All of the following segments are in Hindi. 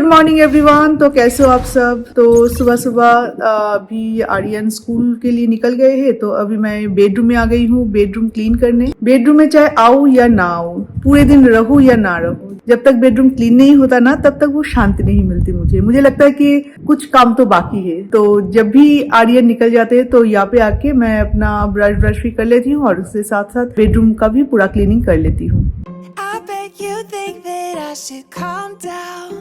Morning everyone. तो कैसे हो आप सब। तो सुबह सुबह अभी आर्यन स्कूल के लिए निकल गए हैं, तो अभी मैं बेडरूम में आ गई हूँ बेडरूम क्लीन करने। बेडरूम में चाहे आऊँ या ना आऊँ, पूरे दिन रहूँ या ना रहूँ, जब तक बेडरूम क्लीन नहीं होता ना तब तक वो शांति नहीं मिलती मुझे लगता है कि कुछ काम तो बाकी है। तो जब भी आर्यन निकल जाते हैं तो यहाँ पे आके मैं अपना ब्रश भी कर लेती हूँ और उसके साथ साथ बेडरूम का भी पूरा क्लीनिंग कर लेती हूँ। I bet you think that I should calm down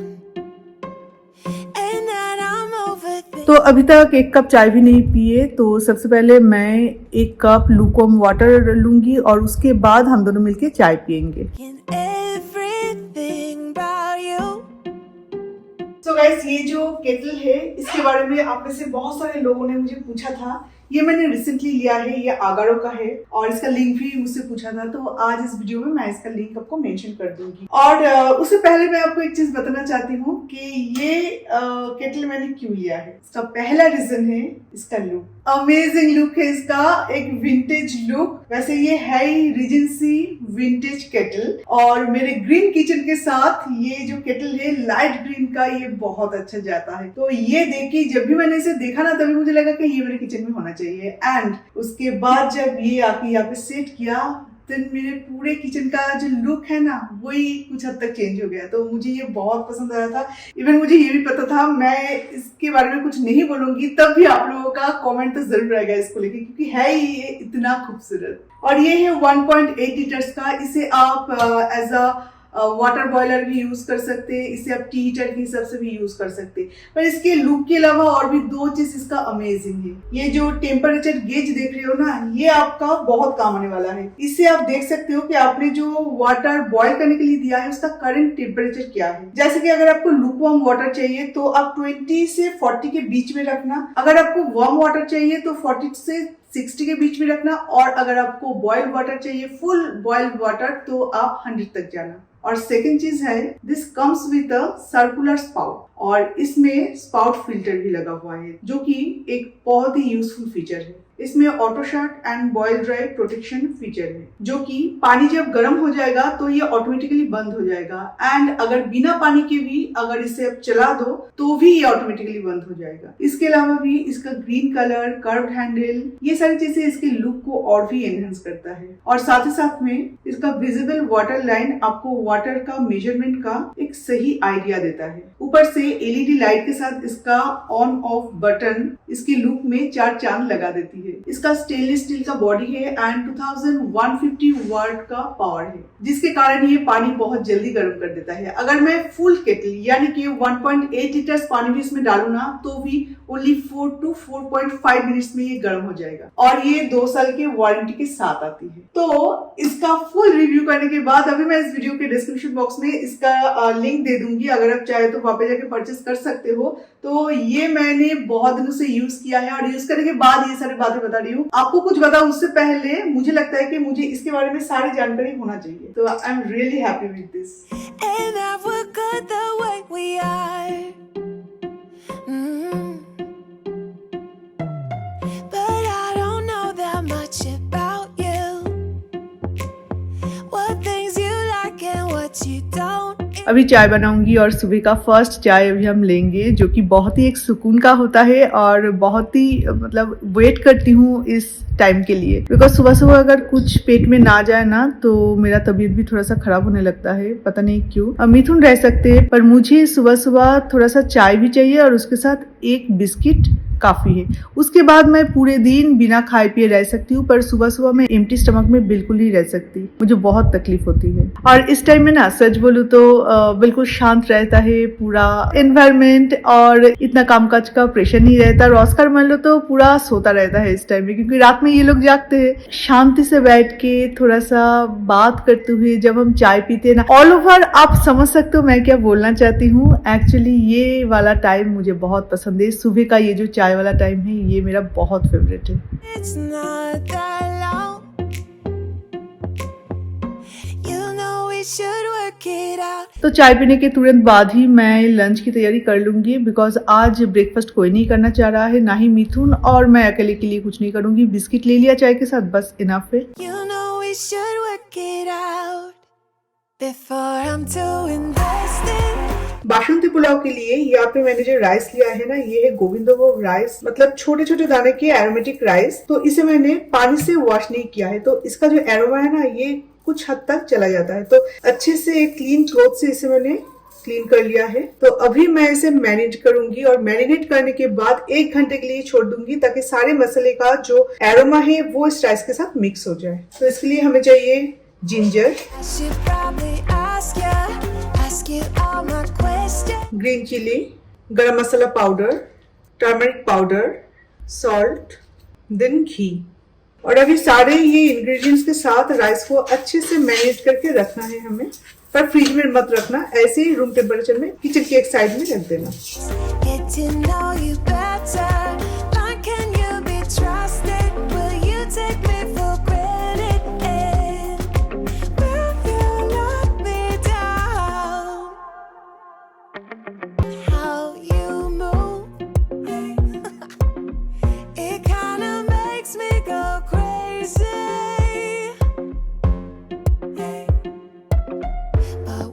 and that I'm overthinking. तो अभी तक एक कप चाय भी नहीं पिए, तो सबसे पहले मैं एक कप लूकवार्म वाटर लूंगी और उसके बाद हम दोनों मिलके चाय पियेंगे। Everything about you. तो गाइस, ये जो केटल है इसके बारे में आप में से बहुत सारे लोगों ने मुझे पूछा था। ये मैंने रिसेंटली लिया है, ये आगारो का है और इसका लिंक भी मुझसे पूछा था, तो आज इस वीडियो में मैं इसका लिंक आपको मेंशन कर दूंगी। और उससे पहले मैं आपको एक चीज बताना चाहती हूँ कि ये केटल मैंने क्यों लिया है। इसका पहला रीजन है इसका लुक। अमेजिंग लुक है इसका, एक विंटेज लुक। वैसे ये है ही रीजेंसी विंटेज केटल और मेरे ग्रीन किचन के साथ ये जो केटल है लाइट ग्रीन का, ये बहुत अच्छा जाता है। तो ये देखी जब भी मैंने इसे देखा ना तभी मुझे लगा कि ये मेरे किचन में होना चाहिए। एंड उसके बाद जब ये आके यहाँ पे सेट किया तो मेरे पूरे किचन का जो लुक है ना वही कुछ हद तक चेंज हो गया। तो मुझे ये बहुत पसंद आया था। इवन मुझे ये भी पता था मैं इसके बारे में कुछ नहीं बोलूंगी, तब भी आप लोगों का कमेंट तो जरूर रहेगा इसको लेके, क्योंकि है ही ये इतना खूबसूरत। और ये है 1.8 लीटर्स का। इसे आप एज अ वाटर बॉयलर भी यूज कर सकते हैं, इसे आप टी हीटर के हिसाब से भी यूज कर सकते हैं। पर इसके लुक के अलावा और भी दो चीज इसका अमेजिंग है। ये जो टेम्परेचर गेज देख रहे हो ना, ये आपका बहुत काम आने वाला है। इससे आप देख सकते हो कि आपने जो वाटर बॉयल करने के लिए दिया है उसका करंट टेम्परेचर क्या है। जैसे कि अगर आपको लुकवार्म वाटर चाहिए तो आप 20 से 40 के बीच में रखना। अगर आपको वार्म वाटर चाहिए तो 40 से 60 के बीच में रखना। और अगर आपको बॉइल्ड वाटर चाहिए, फुल बॉइल्ड वाटर, तो आप 100 तक जाना। और सेकेंड चीज है, this comes with a circular spout और इसमें स्पाउट फिल्टर भी लगा हुआ है, जो कि एक बहुत ही यूजफुल फीचर है। इसमें auto shut and boil dry protection feature है, जो कि पानी जब गर्म हो जाएगा तो ये ऑटोमेटिकली बंद हो जाएगा। एंड अगर बिना पानी के भी अगर इसे आप चला दो तो भी ये ऑटोमेटिकली बंद हो जाएगा। इसके अलावा भी इसका ग्रीन कलर, कर्व्ड हैंडल, ये सारी चीजें इसके लुक को और भी एनहांस करता है। और साथ ही साथ में इसका विजिबल वाटर लाइन आपको वाटर का मेजरमेंट का एक सही आइडिया देता है। ऊपर से एलईडी लाइट के साथ इसका ऑन ऑफ बटन इसके लुक में 4 चांद लगा देती है। इसका स्टेनलेस स्टील का बॉडी है एंड 2150 वाट का पावर है, जिसके कारण ये पानी बहुत जल्दी गर्म कर देता है। अगर मैं फुल केटल यानी कि 1.8 लीटर्स पानी भी इसमें डालू ना तो भी ओनली 4 to 4.5 मिनट्स में ये गर्म हो जाएगा। और ये 2 साल के वारंटी के साथ आती है। तो इसका फुल रिव्यू करने के बाद अभी मैं इस वीडियो के डिस्क्रिप्शन बॉक्स में इसका लिंक दे दूंगी, अगर आप चाहे तो वहां पे जाके परचेस कर सकते हो। तो ये मैंने बहुत दिनों से यूज किया है और यूज करने के बाद ये सारी बातें बता रही हूँ। आपको कुछ बताऊं उससे पहले मुझे लगता है कि मुझे इसके बारे में सारी जानकारी होना चाहिए। तो I am really happy with this. And that we're good the way we are. But I don't know that much about you. What things you like and what you don't. अभी चाय बनाऊंगी और सुबह का फर्स्ट चाय अभी हम लेंगे, जो कि बहुत ही एक सुकून का होता है और बहुत ही मतलब वेट करती हूँ इस टाइम के लिए। बिकॉज सुबह सुबह अगर कुछ पेट में ना जाए ना तो मेरा तबीयत भी थोड़ा सा खराब होने लगता है, पता नहीं क्यों। मिथुन रह सकते हैं पर मुझे सुबह सुबह थोड़ा सा चाय भी चाहिए और उसके साथ एक बिस्किट काफी है। उसके बाद मैं पूरे दिन बिना खाए पिए रह सकती हूँ, पर सुबह सुबह मैं एम्प्टी स्टमक में बिल्कुल नहीं रह सकती, मुझे बहुत तकलीफ होती है। और इस टाइम में ना सच बोलूँ तो बिल्कुल शांत रहता है पूरा एनवायरमेंट और इतना कामकाज का प्रेशर नहीं रहता। और ऑस्कर मान लो तो पूरा सोता रहता है इस टाइम में, क्योंकि रात में ये लोग जागते हैं। शांति से बैठ के थोड़ा सा बात करते हुए जब हम चाय पीते हैं ना, ऑल ओवर आप समझ सकते हो मैं क्या बोलना चाहती हूँ। एक्चुअली ये वाला टाइम मुझे बहुत पसंद है। सुबह का ये जो चाय वाला टाइम है ये मेरा बहुत फेवरेट है। It's not that long. You know we should work it out. तो चाय पीने के तुरंत बाद ही मैं लंच की तैयारी कर लूंगी, बिकॉज आज ब्रेकफास्ट कोई नहीं करना चाह रहा है, ना ही मिथुन, और मैं अकेले के लिए कुछ नहीं करूंगी। बिस्किट ले लिया चाय के साथ, बस इनफ है। You know we should work it out before I'm too invested. Basmati pulao के लिए यहाँ पे मैंने जो राइस लिया है ना, ये है गोविंदभोग राइस, मतलब छोटे छोटे दाने के एरोमेटिक राइस। तो इसे मैंने पानी से वॉश नहीं किया है, तो इसका जो एरोमा है ना, ये कुछ हद तक चला जाता है। तो अच्छे से एक क्लीन क्लॉथ से इसे मैंने क्लीन कर लिया है। तो अभी मैं इसे मैरिनेट करूंगी और मैरिनेट करने के बाद 1 घंटे के लिए छोड़ दूंगी, ताकि सारे मसाले का जो एरोमा है वो इस राइस के साथ मिक्स हो जाए। तो इसके लिए हमें चाहिए ginger, green chilli, garam masala powder, turmeric powder, salt, then ghee. और अभी सारे ये इंग्रेडिएंट्स के साथ राइस को अच्छे से मैरिनेट करके रखना है हमें, पर फ्रिज में मत रखना, ऐसे ही रूम टेम्परेचर में किचन की एक साइड में रख देना।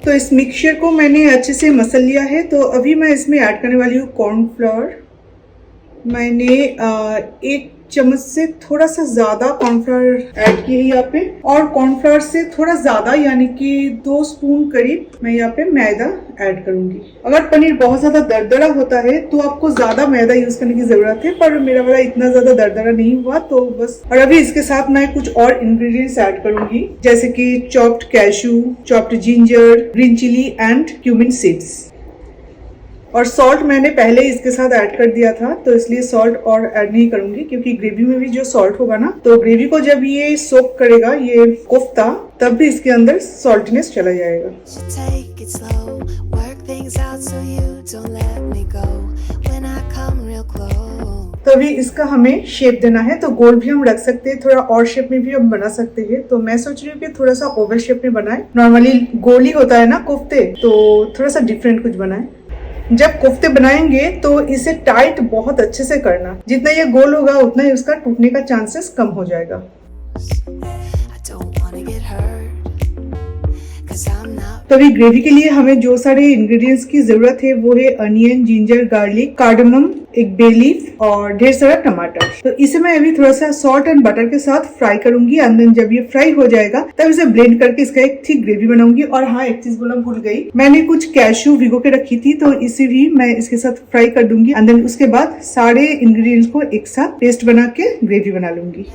तो इस मिक्सचर को मैंने अच्छे से मसल लिया है। तो अभी मैं इसमें ऐड करने वाली हूँ कॉर्नफ्लोर। मैंने 1 चम्मच से थोड़ा सा ज्यादा कॉर्नफ्लोर ऐड किया है यहाँ पे, और कॉर्नफ्लोर से थोड़ा ज्यादा यानी कि 2 स्पून करीब मैं यहाँ पे मैदा ऐड करूंगी। अगर पनीर बहुत ज्यादा दरदरा होता है तो आपको ज्यादा मैदा यूज करने की जरूरत है, पर मेरा वाला इतना ज्यादा दरदरा नहीं हुआ तो बस। और अभी इसके साथ मैं कुछ और इंग्रेडिएंट्स ऐड करूंगी, जैसे कि chopped cashew, chopped ginger, green chilli and cumin seeds. और सॉल्ट मैंने पहले इसके साथ ऐड कर दिया था, तो इसलिए सॉल्ट और ऐड नहीं करूंगी, क्योंकि ग्रेवी में भी जो सॉल्ट होगा ना, तो ग्रेवी को जब ये सोक करेगा ये कोफ्ता, तब भी इसके अंदर सॉल्टीनेस चला जाएगा। तो अभी इसका हमें शेप देना है, तो गोल भी हम रख सकते हैं, थोड़ा और शेप में भी हम बना सकते हैं। तो मैं सोच रही हूँ कि थोड़ा सा ओवल शेप में बनाए। नॉर्मली गोल ही होता है ना कोफ्ते, तो थोड़ा सा डिफरेंट कुछ बनाए। जब कोफ्ते बनाएंगे तो इसे टाइट बहुत अच्छे से करना, जितना ये गोल होगा उतना ही उसका टूटने का चांसेस कम हो जाएगा। तो अभी ग्रेवी के लिए हमें जो सारे इंग्रेडिएंट्स की जरूरत है वो है अनियन, जिंजर, गार्लिक, कार्डमम, एक बे लीफ और ढेर सारा टमाटर। तो इसे मैं अभी थोड़ा सा सॉल्ट एंड बटर के साथ फ्राई करूंगी, एंड देन जब ये फ्राई हो जाएगा तब इसे ब्लेंड करके इसका एक थिक ग्रेवी बनाऊंगी। और हाँ, एक चीज बोलना भूल गई, मैंने कुछ कैशू भिगो के रखी थी, तो इसे भी मैं इसके साथ फ्राई कर दूंगी, एंड देन उसके बाद सारे इंग्रेडिएंट्स को एक साथ पेस्ट बना के ग्रेवी बना लूंगी।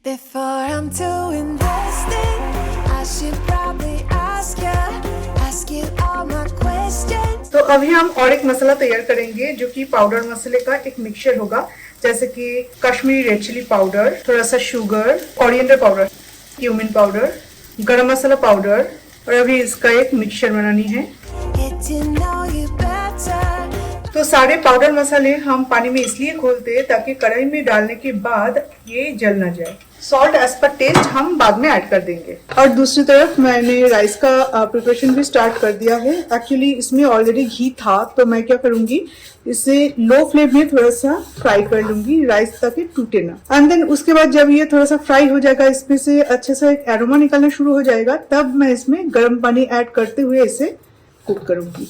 Before I'm too invested, I should probably ask you all my questions. तो अभी हम और एक मसाला तैयार करेंगे, जो कि पाउडर मसाले का एक मिक्सचर होगा, जैसे कि कश्मीरी रेड चिली पाउडर, थोड़ा सा sugar, coriander powder, cumin powder, गरम मसाला पाउडर, और अभी इसका एक मिक्सचर बनानी है। तो सारे पाउडर मसाले हम पानी में इसलिए खोलते हैं ताकि कढ़ाई में डालने के बाद ये जल ना जाए। सॉल्ट एज पर टेस्ट हम बाद में ऐड कर देंगे। और दूसरी तरफ मैंने राइस का प्रिपरेशन भी स्टार्ट कर दिया है। एक्चुअली इसमें ऑलरेडी घी था, तो मैं क्या करूंगी, इसे लो फ्लेम में थोड़ा सा फ्राई कर लूंगी राइस, ताकि टूटे ना। एंड देन उसके बाद जब ये थोड़ा सा फ्राई हो जाएगा, इसमें से अच्छे से एक एरोमा निकलना शुरू हो जाएगा, तब मैं इसमें गर्म पानी ऐड करते हुए इसे कुक करूंगी।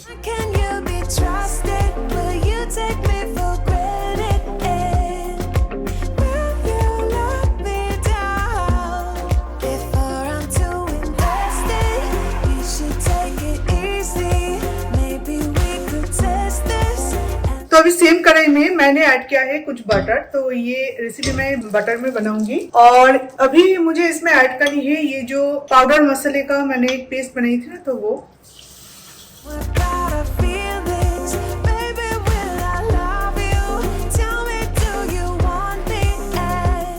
तो अभी सेम कढ़ाई में मैंने ऐड किया है कुछ बटर, तो ये रेसिपी मैं बटर में बनाऊंगी। और अभी मुझे इसमें ऐड करनी है ये जो पाउडर मसाले का मैंने एक पेस्ट बनाई थी ना, तो वो।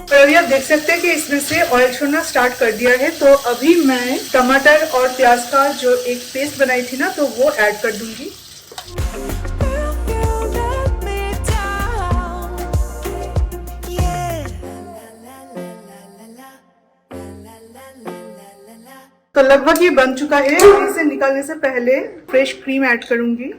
तो अभी आप देख सकते हैं कि इसमें से ऑयल छोड़ना स्टार्ट कर दिया है। तो अभी मैं टमाटर और प्याज का जो एक पेस्ट बनाई थी ना, तो वो ऐड कर दूंगी। तो लगभग ये बन चुका है। इसे निकालने से पहले फ्रेश क्रीम ऐड करूंगी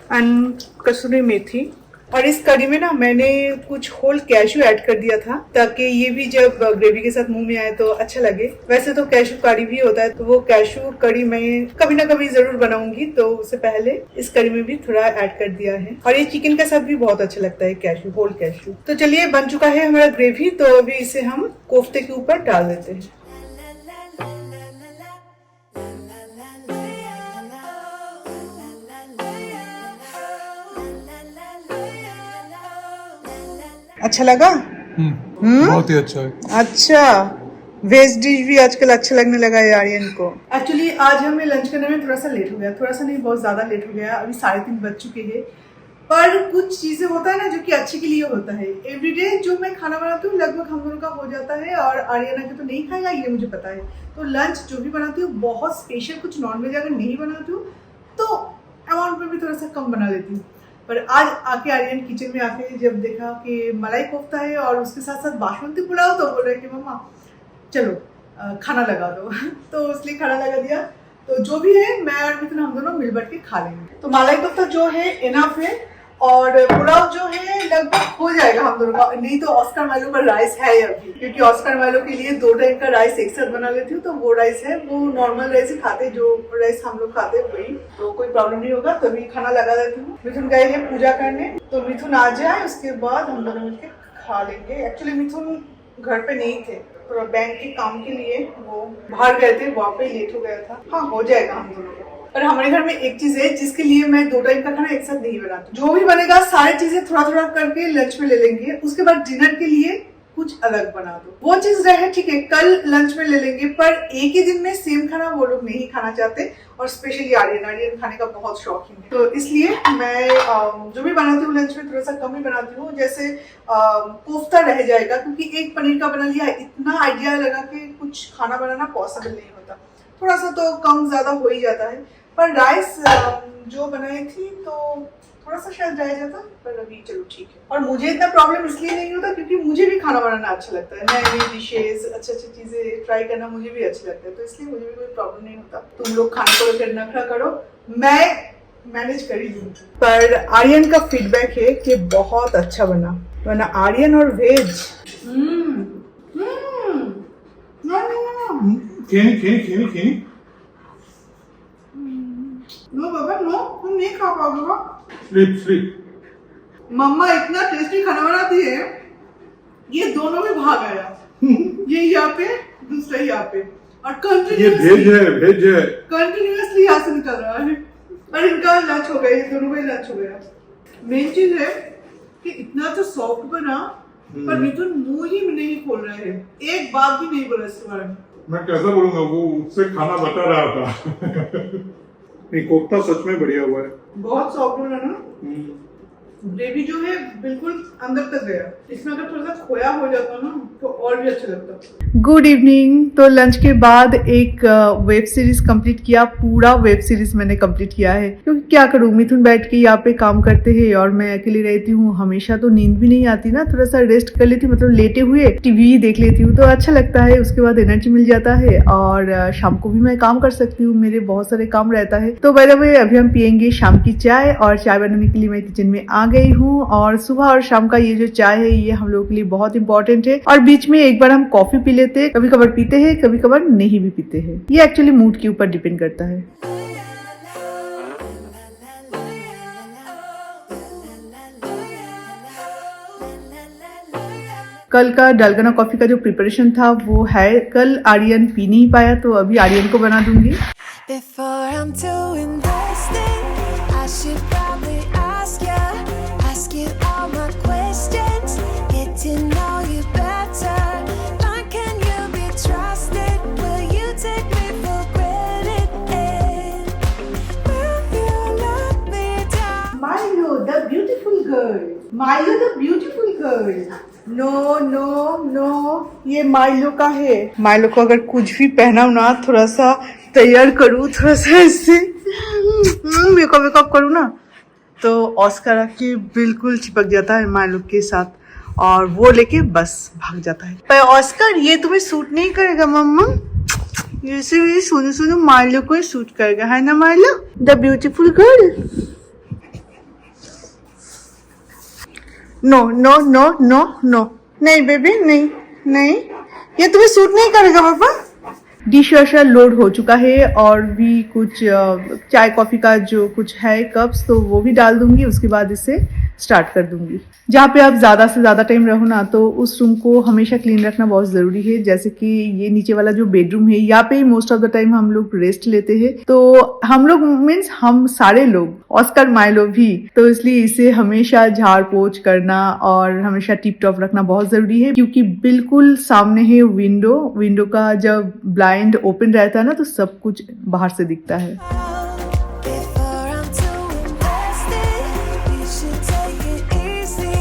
एंड कसूरी मेथी और इस करी में ना मैंने कुछ होल कैशू ऐड कर दिया था ताकि ये भी जब ग्रेवी के साथ मुंह में आए तो अच्छा लगे। वैसे तो कैशू करी भी होता है, तो वो कैशू करी मैं कभी ना कभी जरूर बनाऊंगी, तो उससे पहले इस करी में भी थोड़ा ऐड कर दिया है। और ये चिकन के साथ भी बहुत अच्छा लगता है कैशू, होल कैशू। तो चलिए बन चुका है हमारा ग्रेवी, तो अभी इसे हम कोफ्ते के ऊपर डाल देते हैं। अच्छा लगा? बहुत ही अच्छा है। अच्छा, वेज डिश भी आजकल अच्छा लगने लगा है आर्यन को। एक्चुअली आज हमें लंच करने में थोड़ा सा लेट हो गया, थोड़ा सा नहीं बहुत ज्यादा लेट हो गया। अभी 3:30 बज चुके हैं, पर कुछ चीजें होता है ना जो कि अच्छे के लिए होता है। एवरीडे जो मैं खाना बनाती हूँ लगभग हम दोनों का हो जाता है, और आर्यन आके तो नहीं खाएगा ये मुझे पता है। तो लंच जो भी बनाती हूँ बहुत स्पेशल, कुछ नॉनवेज अगर नहीं बनाती हूँ तो अमाउंट में भी थोड़ा सा कम बना लेती हूँ। पर आज आके आर्यन किचन में आके जब देखा कि मलाई कोफ्ता है और उसके साथ साथ बासमती पुलाव, तो बोल रहे कि मम्मा चलो खाना लगा दो तो इसलिए खाना लगा दिया। तो जो भी है मैं और मिथुन हम दोनों मिल बैठ के खा लेंगे। तो मलाई कोफ्ता जो है इनफ है, और पुलाव जो है लगभग हो जाएगा हम दोनों का। नहीं तो ऑस्कर माइलो का राइस है अभी, क्योंकि ऑस्कर माइलो के लिए 2 टाइम का राइस एक साथ बना लेती हूँ, तो वो राइस है, वो नॉर्मल राइस ही खाते, जो राइस हम लोग खाते वही, तो कोई प्रॉब्लम नहीं होगा। तो अभी खाना लगा देती हूँ। मिथुन गए हैं पूजा करने, तो मिथुन आ जाए उसके बाद हम दोनों मिलकर खा लेंगे। एक्चुअली मिथुन घर पे नहीं थे, तो बैंक के काम के लिए वो बाहर गए थे, वहाँ पे लेट हो गया था। हाँ हो जाएगा हम दोनों का। और हमारे घर में एक चीज है जिसके लिए मैं 2 टाइम का खाना एक साथ नहीं बनाती। जो भी बनेगा सारी चीजें थोड़ा थोड़ा करके लंच में ले लेंगे, उसके बाद डिनर के लिए कुछ अलग बना दो। वो चीज रहे ठीक है, कल लंच में ले लेंगे, पर एक ही दिन में सेम खाना वो लोग नहीं खाना चाहते। और स्पेशली आर्यन खाने का बहुत शौकीन है, तो इसलिए मैं जो भी बनाती हूँ लंच में थोड़ा सा कम ही बनाती हूँ। जैसे कोफ्ता रह जाएगा, क्योंकि एक पनीर का बना लिया, इतना आइडिया लगा कि कुछ खाना बनाना पॉसिबल नहीं होता, थोड़ा सा तो कम ज्यादा हो ही जाता है। पर राइस जो बनाई थी तो थोड़ा सा शायद रह जाता, पर अभी चलो ठीक है। और मुझे इतना प्रॉब्लम इसलिए नहीं होता क्योंकि मुझे भी खाना बनाना अच्छा लगता है, नई नई डिशेज, अच्छी अच्छी चीजें ट्राई करना मुझे भी अच्छा लगता है, तो इसलिए मुझे भी कोई प्रॉब्लम नहीं होता। तुम लोग खाने को लेकर नखरा करो, मैं मैनेज कर ही लूंगी। पर आर्यन का फीडबैक है कि बहुत अच्छा बना, वरना आर्यन और वेज खेनी नो बाबा नो, तुम नहीं खा पाओगे बा। स्लीप मम्मा इतना टेस्टी खाना बनाती है, ये दोनों में भाग आया ये यहाँ पे, दूसरा यहाँ पे, और ये भेज है कंटिन्यूअसली यहाँ से निकल रहा है। और इनका लंच हो गया, ये दोनों का लंच हो गया। मेन चीज है कि इतना तो सॉफ्ट बना, पर मिथुन मुंह ही नहीं खोल रहे हैं, एक बात भी नहीं बोला इसके बारे में। मैं कैसा बोलूंगा, वो उससे खाना बता रहा था नहीं, कोफ्ता सच में बढ़िया हुआ है, बहुत सॉफ्ट बना ना। ग्रेवी जो है बिल्कुल अंदर तक गया। इसमें अगर थोड़ा सा खोया हो जाता ना तो और भी अच्छा लगता। Good evening. तो लंच के बाद एक वेब सीरीज कंप्लीट किया, पूरा वेब सीरीज मैंने कंप्लीट किया है, क्योंकि क्या करूँ, मिथुन बैठ के यहाँ पे काम करते हैं और मैं अकेली रहती हूँ, हमेशा तो नींद भी नहीं आती ना, थोड़ा सा रेस्ट कर लेती हूँ, मतलब लेटे हुए टीवी देख लेती हूँ तो अच्छा लगता है, उसके बाद एनर्जी मिल जाता है, और शाम को भी मैं काम कर सकती हूँ, मेरे बहुत सारे काम रहता है। तो बाय द वे अभी हम पियेंगे शाम की चाय, और चाय बनाने के लिए मैं किचन में आ गई हूँ। और सुबह और शाम का ये जो चाय है ये हम लोगों के लिए बहुत इंपॉर्टेंट है, और बीच में एक बार हम कॉफी पी लेते हैं, कभी कभार पीते हैं, कभी कभार नहीं भी पीते हैं, ये एक्चुअली मूड के ऊपर डिपेंड करता है। कल का डालगना कॉफी का जो प्रिपरेशन था वो है, कल आर्यन पी नहीं पाया तो अभी आर्यन को बना दूंगी। Before I'm too invested, I should probably ask you all my questions, get to know you better. Why can you be trusted? Will you take me for granted? Will you let me down? Milo, the beautiful girl. Milo, the beautiful girl. No no no, ये माइलो का है। माइलो को अगर कुछ भी पहनाऊ ना, थोड़ा सा तैयार करूँ, थोड़ा सा इससे मेकअप करूँ ना, तो ऑस्कर आके बिल्कुल चिपक जाता है माइलो के साथ, और वो लेके बस भाग जाता है। पर ऑस्कर ये तुम्हें सूट नहीं करेगा मम्मा, ये सोनू सोनू माइलो को ही सूट करेगा, है ना Milo the beautiful girl. No no no no no, नहीं बेबी, नहीं नहीं, ये तुम्हें सूट नहीं करेगा पापा। डिश वॉशर लोड हो चुका है और भी कुछ चाय कॉफी का जो कुछ है कप्स तो वो भी डाल दूंगी, उसके बाद इसे स्टार्ट कर दूंगी। जहाँ पे आप ज़्यादा से ज़्यादा टाइम रहो ना तो उस रूम को हमेशा क्लीन रखना बहुत ज़रूरी है। जैसे कि ये नीचे वाला जो बेडरूम है यहाँ पे ही मोस्ट ऑफ द टाइम हम लोग रेस्ट लेते हैं, तो हम लोग मीन्स हम सारे लोग, ऑस्कर माइलो भी, तो इसलिए इसे हमेशा झाड़ पोछ करना और हमेशा टिप टॉप रखना बहुत ज़रूरी है, क्योंकि बिल्कुल सामने है विंडो का जब ब्लाइंड ओपन रहता है ना तो सब कुछ बाहर से दिखता है। Before I'm too invested, we should take it easy.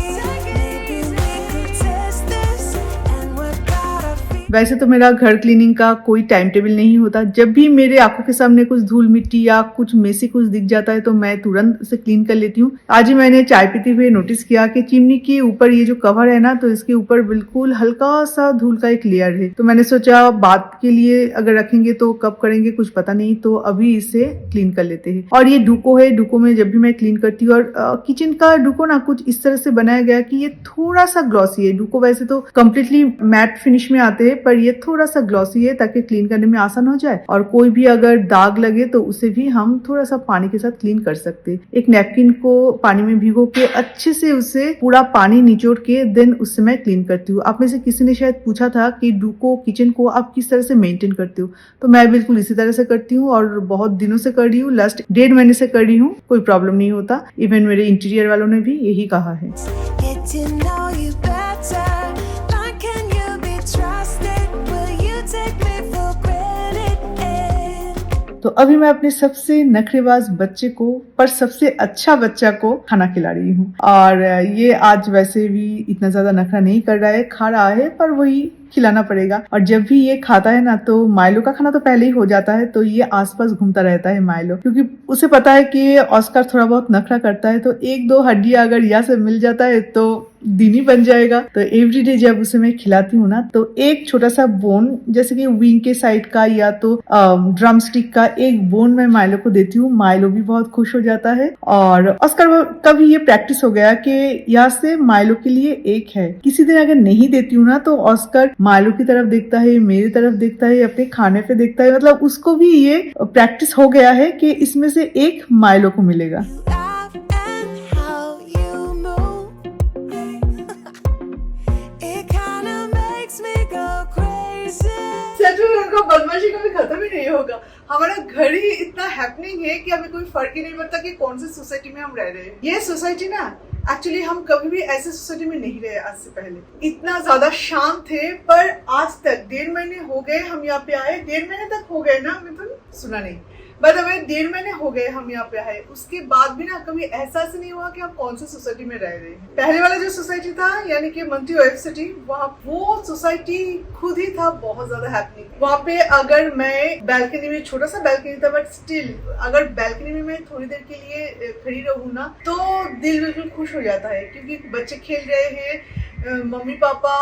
Maybe we could test this and work out our feet. वैसे तो मेरा घर क्लीनिंग का कोई टाइम टेबल नहीं होता, जब भी मेरे आंखों के सामने कुछ धूल मिट्टी या कुछ मेसी कुछ दिख जाता है तो मैं तुरंत उसे क्लीन कर लेती हूँ। आज ही मैंने चाय पीते हुए नोटिस किया कि चिमनी के ऊपर ये जो कवर है ना तो इसके ऊपर बिल्कुल हल्का सा धूल का एक लेयर है, तो मैंने सोचा बात के लिए अगर रखेंगे तो कब करेंगे कुछ पता नहीं, तो अभी इसे क्लीन कर लेते हैं। और ये डुको है, डुको में जब भी मैं क्लीन करती हूँ, और किचन का डुको ना कुछ इस तरह से बनाया गया कि ये थोड़ा सा ग्लॉसी है। डुको वैसे तो कम्प्लीटली मैट फिनिश में आते हैं पर ये थोड़ा सा ग्लॉसी है ताकि क्लीन करने में आसान हो जाए, और कोई भी अगर दाग लगे तो उसे भी हम थोड़ा सा पानी के साथ क्लीन कर सकते हैं। एक नैपकिन को पानी में भिगो के अच्छे से उसे पूरा पानी निचोड़ के देन उससे मैं क्लीन करती हूँ। आप में से किसी ने शायद पूछा था कि डुको किचन को आप किस तरह से मेंटेन करते हो, तो मैं बिल्कुल इसी तरह से करती हूँ और बहुत दिनों से कर रही हूँ, लास्ट 1.5 महीने से कर रही हूँ, कोई प्रॉब्लम नहीं होता। इवन मेरे इंटीरियर वालों ने भी यही कहा है। Get to know you better. Now can you be trusted? Will you take me for granted? तो अभी मैं अपने सबसे नखरेबाज बच्चे को, पर सबसे अच्छा बच्चा को खाना खिला रही हूँ, और ये आज वैसे भी इतना ज्यादा नखरा नहीं कर रहा है, खा रहा है पर वही खिलाना पड़ेगा। और जब भी ये खाता है ना तो माइलो का खाना तो पहले ही हो जाता है, तो ये आसपास घूमता रहता है माइलो, क्योंकि उसे पता है कि ऑस्कर थोड़ा बहुत नखरा करता है, तो 1-2 हड्डियां अगर यहाँ से मिल जाता है तो दिन ही बन जाएगा। तो एवरीडे जब उसे मैं खिलाती हूँ ना तो एक छोटा सा बोन, जैसे कि विंग के साइड का या तो ड्रम स्टिक का एक बोन मैं माइलो को देती हूँ। माइलो भी बहुत खुश हो जाता है, और ऑस्कर का भी ये प्रैक्टिस हो गया कि यहाँ से माइलो के लिए एक है। किसी दिन अगर नहीं देती हूँ ना तो ऑस्कर माइलो की तरफ देखता है, मेरी तरफ देखता है, अपने खाने पे देखता है, मतलब उसको भी ये प्रैक्टिस हो गया है कि इसमें से एक माइलो को मिलेगा। You laugh and how you move. It kinda makes me go crazy. सच में उनका बदमाशी कभी खत्म ही नहीं होगा। हमारा घर ही इतना हैपनिंग है कि हमें कोई फर्क ही नहीं पड़ता कि कौन सी सोसाइटी में हम रह रहे हैं। ये सोसाइटी ना एक्चुअली हम कभी भी ऐसे सोसाइटी में नहीं रहे आज से पहले। इतना ज्यादा शांत थे, पर आज तक 1.5 महीने हो गए हम यहाँ पे आए। 1.5 महीने तक हो गए ना, मैं तो सुना नहीं, बट हमें 1.5 महीने हो गए हम यहाँ पे आए। उसके बाद भी ना कभी एहसास नहीं हुआ कि हम कौन सी सोसाइटी में रह रहे हैं। पहले वाला जो सोसाइटी था यानी कि मंत्री ओएफ सिटी, वहाँ वो सोसाइटी खुद ही था बहुत ज्यादा हैपनिंग। वहाँ पे अगर मैं बैल्कनी में, छोटा सा बैल्कनी था बट स्टिल अगर बैल्कनी में मैं थोड़ी देर के लिए खड़ी रहूँ ना तो दिल बिल्कुल खुश हो जाता है, क्योंकि बच्चे खेल रहे हैं, मम्मी पापा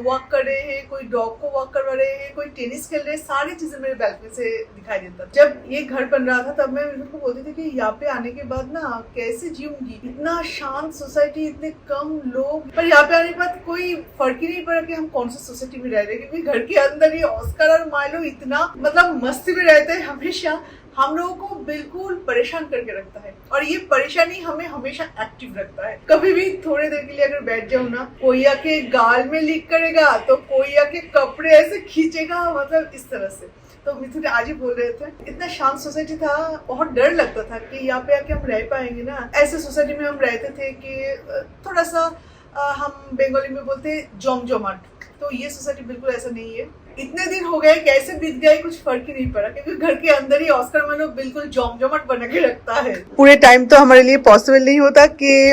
वॉक कर रहे हैं, कोई डॉग को वॉक करवा रहे हैं, कोई टेनिस खेल रहे हैं, सारी चीजें मेरे बैल्कनी से दिखाई देता। जब ये घर बन रहा था तब मैं उनको बोलती थी कि यहाँ पे आने के बाद ना कैसे जीऊंगी, इतना शांत सोसाइटी, इतने कम लोग। पर यहाँ पे आने के बाद कोई फर्क ही नहीं पड़ा कि हम कौन सी सोसाइटी में रह रहे हैं, क्योंकि घर के अंदर ये ऑस्कर और माइलो इतना मतलब मस्ती में रहते हैं, हमेशा हम लोगों को बिल्कुल परेशान करके रखता है, और ये परेशानी हमें हमेशा एक्टिव रखता है। कभी भी थोड़ी देर के लिए अगर बैठ जाऊं ना, कोई आके गाल में लीक करेगा तो कोई आके कपड़े ऐसे खींचेगा, मतलब इस तरह से। तो मिथुन आज ही बोल रहे थे इतना शांत सोसाइटी था, बहुत डर लगता था कि यहाँ पे आके हम रह पाएंगे ना। ऐसे सोसाइटी में हम रहते थे कि थोड़ा सा हम बंगाली में बोलते जमजमाट, तो ये सोसाइटी बिल्कुल ऐसा नहीं है। इतने दिन हो गए कैसे बीत गए कुछ फर्क ही नहीं पड़ा, क्योंकि घर के अंदर ही ऑस्कर मानो बिल्कुल जमजमाट बना के रखता है। पूरे टाइम तो हमारे लिए पॉसिबल नहीं होता कि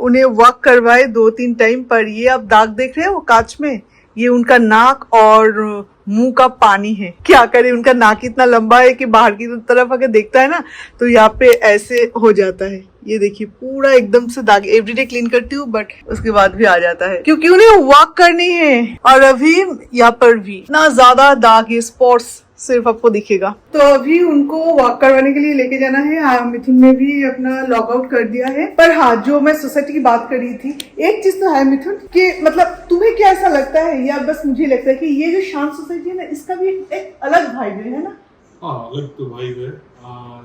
उन्हें वॉक करवाए 2-3 टाइम, पर ये आप दाग देख रहे हैं वो कांच में, ये उनका नाक और मुंह का पानी है। क्या करे, उनका नाक इतना लंबा है कि बाहर की तरफ अगर देखता है ना तो यहाँ पे ऐसे हो जाता है। ये देखिए पूरा एकदम से दाग, एवरीडे क्लीन करती हूँ बट उसके बाद भी आ जाता है, क्योंकि उन्हें वॉक करनी है। और अभी यहाँ पर भी इतना ज्यादा दाग है, स्पॉट्स सिर्फ आपको दिखेगा। तो अभी उनको वॉक करवाने के लिए लेके जाना है। हाँ, मिथुन ने भी अपना लॉग आउट कर दिया है। पर हाँ, जो मैं सोसाइटी की बात कर रही थी, एक चीज तो है मिथुन कि मतलब तुम्हें क्या ऐसा लगता है या बस मुझे लगता है कि ये जो शांत सोसाइटी है ना, इसका भी एक अलग वाइब है ना? हाँ, अलग तो भाई है।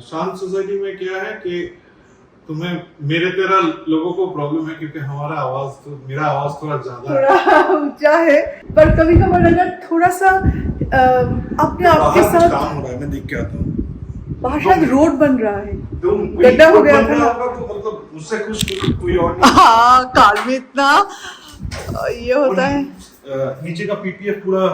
शांत सोसाइटी में क्या है कि तुम्हें मेरे तेरा लोगों को प्रॉब्लम है क्योंकि मेरा आवाज थोड़ा ज्यादा है, थोड़ा ऊंचा है। पर कभी कभार अगर थोड़ा सा अपने आप के बाहर कुछ साथ, काम हो रहा है, मैं देख के आता हूँ। बाहर शायद रोड बन रहा है, तुम गड्ढा हो गया बन था रहा ना। होगा तो मतलब उससे कुछ कोई और नहीं। हाँ, कार में इतना ये होता है। नीचे का पीपीएफ पूरा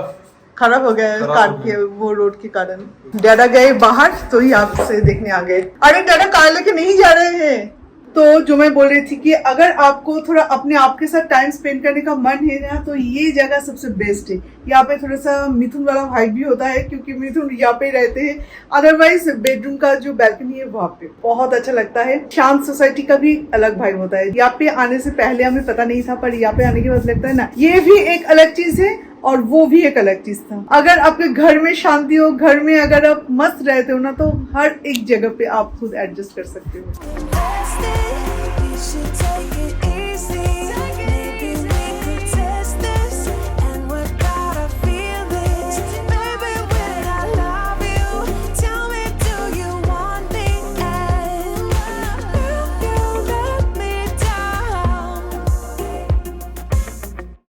खराब हो गया है खराब कार हो के गया। वो रोड के कारण। डैडा गए बाहर तो ही आपसे देखने आ गए। अरे डैडा कार लेके नहीं जा रहे हैं। तो जो मैं बोल रही थी कि अगर आपको थोड़ा अपने आप के साथ टाइम स्पेंड करने का मन है ना, तो ये जगह सबसे बेस्ट है। यहाँ पे थोड़ा सा मिथुन वाला वाइब भी होता है क्योंकि मिथुन यहाँ पे रहते हैं। अदरवाइज बेडरूम का जो बैल्कनी है वहाँ पे बहुत अच्छा लगता है। शांत सोसाइटी का भी अलग वाइब होता है। यहाँ पे आने से पहले हमें पता नहीं था, पर यहाँ पे आने के बाद लगता है ना, ये भी एक अलग चीज है और वो भी एक अलग चीज था। अगर आपके घर में शांति हो, घर में अगर आप मस्त रहते हो ना, तो हर एक जगह पे आप खुद एडजस्ट कर सकते हो। Invested, you should